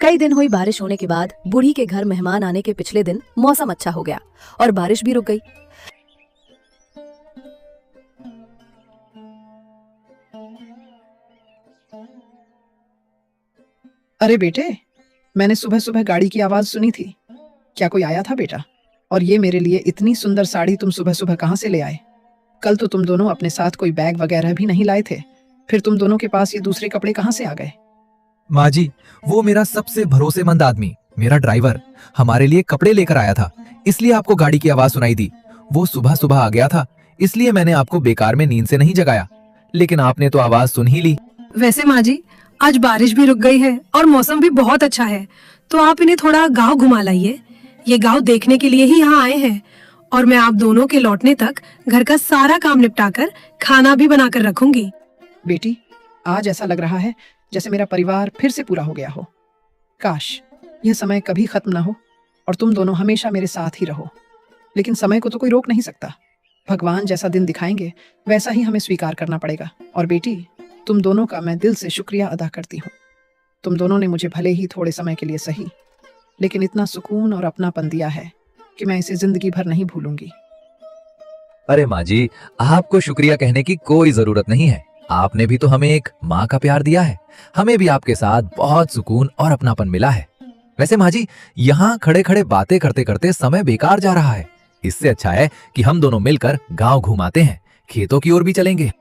कई दिन हुई बारिश होने के बाद बूढ़ी के घर मेहमान आने के पिछले दिन मौसम अच्छा हो गया और बारिश भी रुक गई। अरे बेटे, मैंने सुबह सुबह गाड़ी की आवाज सुनी थी। क्या कोई आया था बेटा? और ये मेरे लिए इतनी सुंदर साड़ी तुम सुबह सुबह कहाँ से ले आए? कल तो तुम दोनों अपने साथ कोई बैग वगैरह भी नहीं लाए थे, फिर तुम दोनों के पास ये दूसरे कपड़े कहाँ से आ गए? माँ जी, वो मेरा सबसे भरोसेमंद आदमी, मेरा ड्राइवर, हमारे लिए कपड़े लेकर आया था, इसलिए आपको गाड़ी की आवाज सुनाई दी। वो सुबह सुबह आ गया था, इसलिए मैंने आपको बेकार में नींद से नहीं जगाया, लेकिन आपने तो आवाज सुन ही ली। वैसे माँ जी, आज बारिश भी रुक गई है और मौसम भी बहुत अच्छा है, तो आप इन्हें थोड़ा गांव घुमा लाइए। ये गांव देखने के लिए ही यहाँ आए हैं और मैं आप दोनों के लौटने तक घर का सारा काम निपटाकर खाना भी बनाकर रखूंगी। बेटी, आज ऐसा लग रहा है जैसे मेरा परिवार फिर से पूरा हो गया हो। काश यह समय कभी खत्म ना हो और तुम दोनों हमेशा मेरे साथ ही रहो। लेकिन समय को तो कोई रोक नहीं सकता। भगवान जैसा दिन दिखाएंगे वैसा ही हमें स्वीकार करना पड़ेगा। और बेटी, तुम दोनों का मैं दिल से शुक्रिया अदा करती हूँ। तुम दोनों ने मुझे भले ही थोड़े समय के लिए सही, लेकिन इतना सुकून और अपनापन दिया है कि मैं इसे जिंदगी भर नहीं भूलूंगी। अरे माँ जी, आपको शुक्रिया कहने की कोई जरूरत नहीं है। आपने भी तो हमें एक माँ का प्यार दिया है। हमें भी आपके साथ बहुत सुकून और अपनापन मिला है। वैसे माँ जी, यहाँ खड़े खड़े बातें करते करते समय बेकार जा रहा है। इससे अच्छा है कि हम दोनों मिलकर गांव घुमाते हैं, खेतों की ओर भी चलेंगे।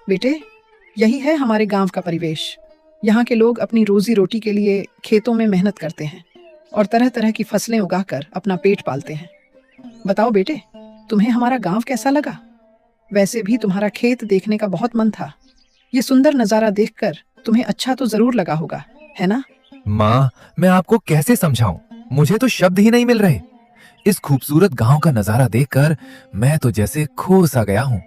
बेटे, यही है हमारे गांव का परिवेश। यहाँ के लोग अपनी रोजी रोटी के लिए खेतों में मेहनत करते हैं और तरह तरह की फसलें उगाकर अपना पेट पालते हैं। बताओ बेटे, तुम्हें हमारा गांव कैसा लगा? वैसे भी तुम्हारा खेत देखने का बहुत मन था। ये सुंदर नजारा देखकर तुम्हें अच्छा तो जरूर लगा होगा, है ना? माँ, मैं आपको कैसे समझाऊं? मुझे तो शब्द ही नहीं मिल रहे। इस खूबसूरत गांव का नजारा देखकर मैं तो जैसे खो सा गया हूँ।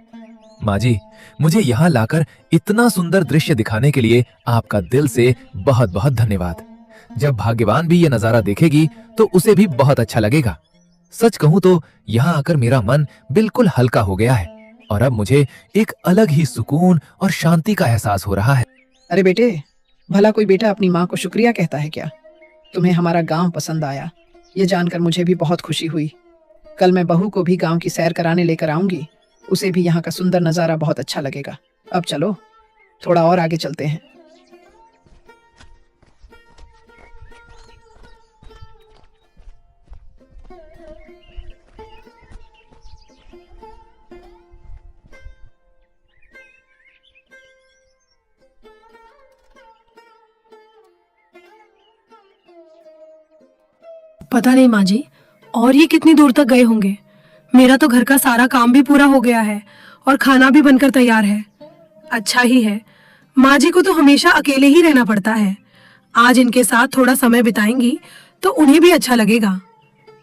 माँ जी, मुझे यहाँ लाकर इतना सुंदर दृश्य दिखाने के लिए आपका दिल से बहुत बहुत धन्यवाद। जब भाग्यवान भी ये नजारा देखेगी तो उसे भी बहुत अच्छा लगेगा। सच कहूँ तो यहाँ आकर मेरा मन बिल्कुल हल्का हो गया है और अब मुझे एक अलग ही सुकून और शांति का एहसास हो रहा है। अरे बेटे, भला कोई बेटा अपनी माँ को शुक्रिया कहता है क्या? तुम्हें हमारा गांव पसंद आया, ये जानकर मुझे भी बहुत खुशी हुई। कल मैं बहू को भी गांव की सैर कराने लेकर आऊंगी। उसे भी यहाँ का सुंदर नजारा बहुत अच्छा लगेगा। अब चलो थोड़ा और आगे चलते हैं। पता नहीं माँ जी, और ये कितनी दूर तक गए होंगे। मेरा तो घर का सारा काम भी पूरा हो गया है और खाना भी बनकर तैयार है। अच्छा ही है, माँ जी को तो हमेशा अकेले ही रहना पड़ता है। आज इनके साथ थोड़ा समय बिताएंगी तो उन्हें भी अच्छा लगेगा।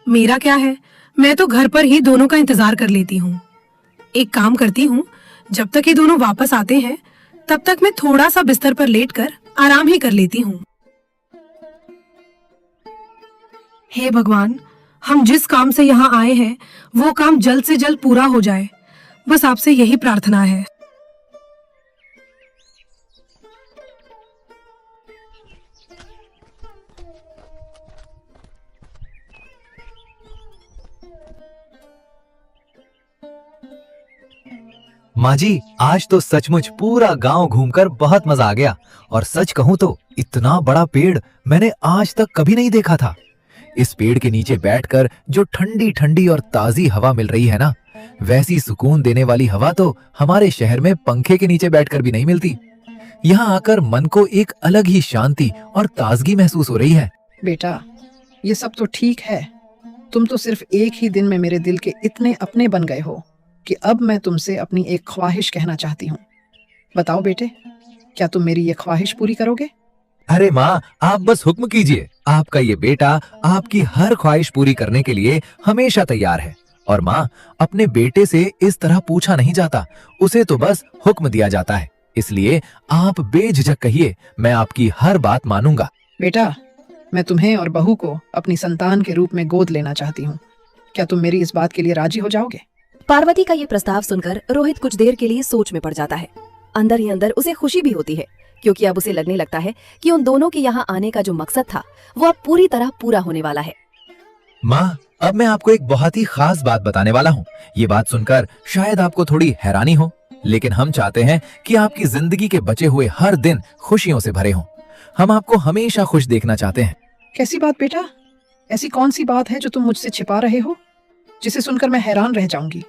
मेरा क्या है, मैं तो घर पर ही दोनों का इंतजार कर लेती हूँ। एक काम करती हूँ, जब तक ये दोनों वापस आते हैं तब तक मैं थोड़ा सा बिस्तर पर लेटकर आराम ही कर लेती हूँ। हे भगवान, हम जिस काम से यहाँ आए हैं वो काम जल्द से जल्द पूरा हो जाए, बस आपसे यही प्रार्थना है। माँ जी, आज तो सचमुच पूरा गांव घूमकर बहुत मजा आ गया। और सच कहूँ तो इतना बड़ा पेड़ मैंने आज तक कभी नहीं देखा था। इस पेड़ के नीचे बैठकर जो ठंडी ठंडी और ताजी हवा मिल रही है ना, वैसी सुकून देने वाली हवा तो हमारे शहर में पंखे के नीचे बैठकर भी नहीं मिलती। यहाँ आकर मन को एक अलग ही शांति और ताजगी महसूस हो रही है। बेटा, ये सब तो ठीक है। तुम तो सिर्फ एक ही दिन में मेरे दिल के इतने अपने बन गए हो कि अब मैं तुमसे अपनी एक ख्वाहिश कहना चाहती हूँ। बताओ बेटे, क्या तुम मेरी ये ख्वाहिश पूरी करोगे? अरे माँ, आप बस हुक्म कीजिए। आपका ये बेटा आपकी हर ख्वाहिश पूरी करने के लिए हमेशा तैयार है और माँ, अपने बेटे से इस तरह पूछा नहीं जाता, उसे तो बस हुक्म दिया जाता है। इसलिए आप बेझिझक कहिए, मैं आपकी हर बात मानूंगा। बेटा, मैं तुम्हें और बहू को अपनी संतान के रूप में गोद लेना चाहती हूँ। क्या तुम मेरी इस बात के लिए राजी हो जाओगे? पार्वती का ये प्रस्ताव सुनकर रोहित कुछ देर के लिए सोच में पड़ जाता है। अंदर ही अंदर उसे खुशी भी होती है, क्योंकि अब उसे लगने लगता है कि उन दोनों के यहाँ आने का जो मकसद था वो अब पूरी तरह पूरा होने वाला है। माँ, अब मैं आपको एक बहुत ही खास बात बताने वाला हूँ। ये बात सुनकर शायद आपको थोड़ी हैरानी हो, लेकिन हम चाहते हैं कि आपकी जिंदगी के बचे हुए हर दिन खुशियों से भरे हों। हम आपको हमेशा खुश देखना चाहते हैं। कैसी बात बेटा? ऐसी कौन सी बात है जो तुम मुझसे छिपा रहे हो, जिसे सुनकर मैं हैरान रह जाऊंगी?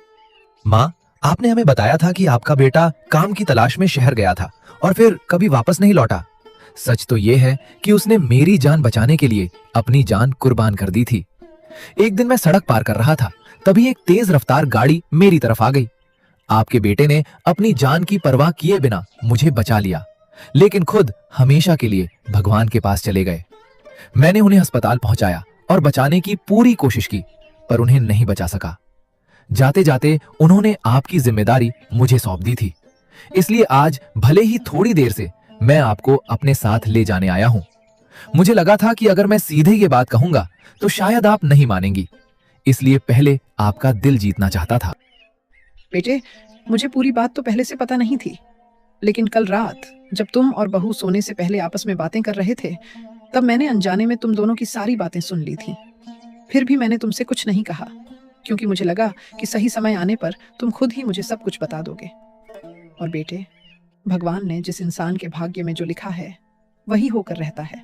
माँ, आपने हमें बताया था कि आपका बेटा काम की तलाश में शहर गया था और फिर कभी वापस नहीं लौटा। सच तो ये है कि उसने मेरी जान बचाने के लिए अपनी जान कुर्बान कर दी थी। एक दिन मैं सड़क पार कर रहा था, तभी एक तेज रफ्तार गाड़ी मेरी तरफ आ गई। आपके बेटे ने अपनी जान की परवाह किए बिना मुझे बचा लिया, लेकिन खुद हमेशा के लिए भगवान के पास चले गए। मैंने उन्हें अस्पताल पहुंचाया और बचाने की पूरी कोशिश की, पर उन्हें नहीं बचा सका। जाते जाते उन्होंने आपकी जिम्मेदारी मुझे सौंप दी थी। इसलिए आज भले ही थोड़ी देर से मैं आपको अपने साथ ले जाने आया हूं। मुझे लगा था कि अगर मैं सीधे ये बात कहूंगा तो शायद आप नहीं मानेंगी, इसलिए पहले आपका दिल जीतना चाहता था। बेटे, मुझे पूरी बात तो पहले से पता नहीं थी, लेकिन कल रात जब तुम और बहू सोने से पहले आपस में बातें कर रहे थे, तब मैंने अनजाने में तुम दोनों की सारी बातें सुन ली थी। फिर भी मैंने तुमसे कुछ नहीं कहा, क्योंकि मुझे लगा कि सही समय आने पर तुम खुद ही मुझे सब कुछ बता दोगे। और बेटे, भगवान ने जिस इंसान के भाग्य में जो लिखा है वही होकर रहता है।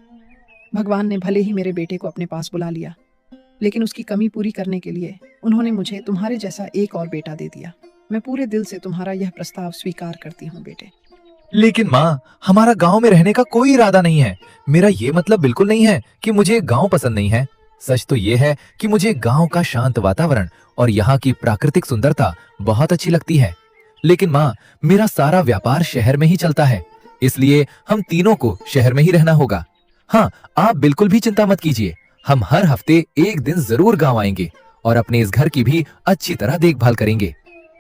भगवान ने भले ही मेरे बेटे को अपने पास बुला लिया, लेकिन उसकी कमी पूरी करने के लिए उन्होंने मुझे तुम्हारे जैसा एक और बेटा दे दिया। मैं पूरे दिल से तुम्हारा यह प्रस्ताव स्वीकार करती हूँ बेटे। लेकिन माँ, हमारा गांव में रहने का कोई इरादा नहीं है। मेरा ये मतलब बिल्कुल नहीं है कि मुझे गांव पसंद नहीं है। सच तो ये है कि मुझे गांव का शांत वातावरण और यहाँ की प्राकृतिक सुंदरता बहुत अच्छी लगती है। लेकिन माँ, मेरा सारा व्यापार शहर में ही चलता है, इसलिए हम तीनों को शहर में ही रहना होगा। हाँ, आप बिल्कुल भी चिंता मत कीजिए। हम हर हफ्ते एक दिन जरूर गांव आएंगे और अपने इस घर की भी अच्छी तरह देखभाल करेंगे।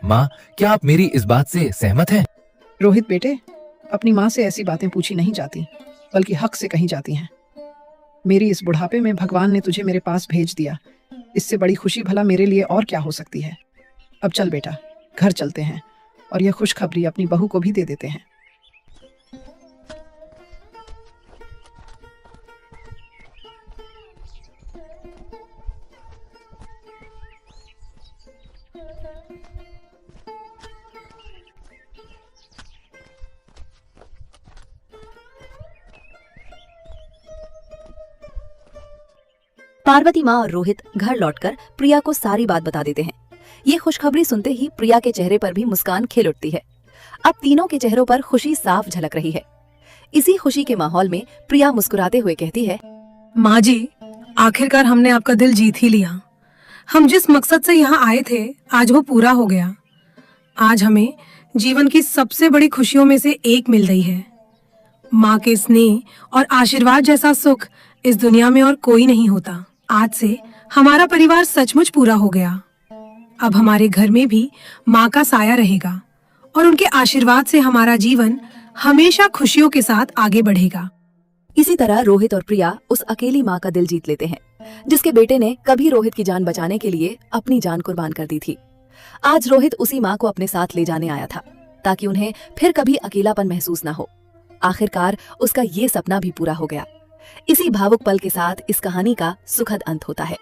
माँ, क्या आप मेरी इस बात से सहमत हैं? रोहित बेटे, अपनी माँ से ऐसी बातें पूछी नहीं जाती, बल्कि हक से कही जाती हैं। मेरी इस बुढ़ापे में भगवान ने तुझे मेरे पास भेज दिया, इससे बड़ी खुशी भला मेरे लिए और क्या हो सकती है। अब चल बेटा, घर चलते हैं और यह खुशखबरी अपनी बहू को भी दे देते हैं। पार्वती माँ और रोहित घर लौटकर प्रिया को सारी बात बता देते हैं। ये खुशखबरी सुनते ही प्रिया के चेहरे पर भी मुस्कान खिल उठती है। अब तीनों के चेहरों पर खुशी साफ झलक रही है। इसी खुशी के माहौल में प्रिया मुस्कुराते हुए कहती है, माँ जी, आखिरकार हमने आपका दिल जीत ही लिया। हम जिस मकसद से यहाँ आए थे, आज वो पूरा हो गया। आज हमें जीवन की सबसे बड़ी खुशियों में से एक मिल गई है। माँ के स्नेह और आशीर्वाद जैसा सुख इस दुनिया में और कोई नहीं होता। आज से हमारा परिवार सचमुच पूरा हो गया। अब हमारे घर में भी माँ का साया रहेगा और उनके आशीर्वाद से हमारा जीवन हमेशा खुशियों के साथ आगे बढ़ेगा। इसी तरह रोहित और प्रिया उस अकेली माँ का दिल जीत लेते हैं, जिसके बेटे ने कभी रोहित की जान बचाने के लिए अपनी जान कुर्बान कर दी थी। आज रोहित उसी माँ को अपने साथ ले जाने आया था, ताकि उन्हें फिर कभी अकेलापन महसूस न हो। आखिरकार उसका ये सपना भी पूरा हो गया। इसी भावुक पल के साथ इस कहानी का सुखद अंत होता है।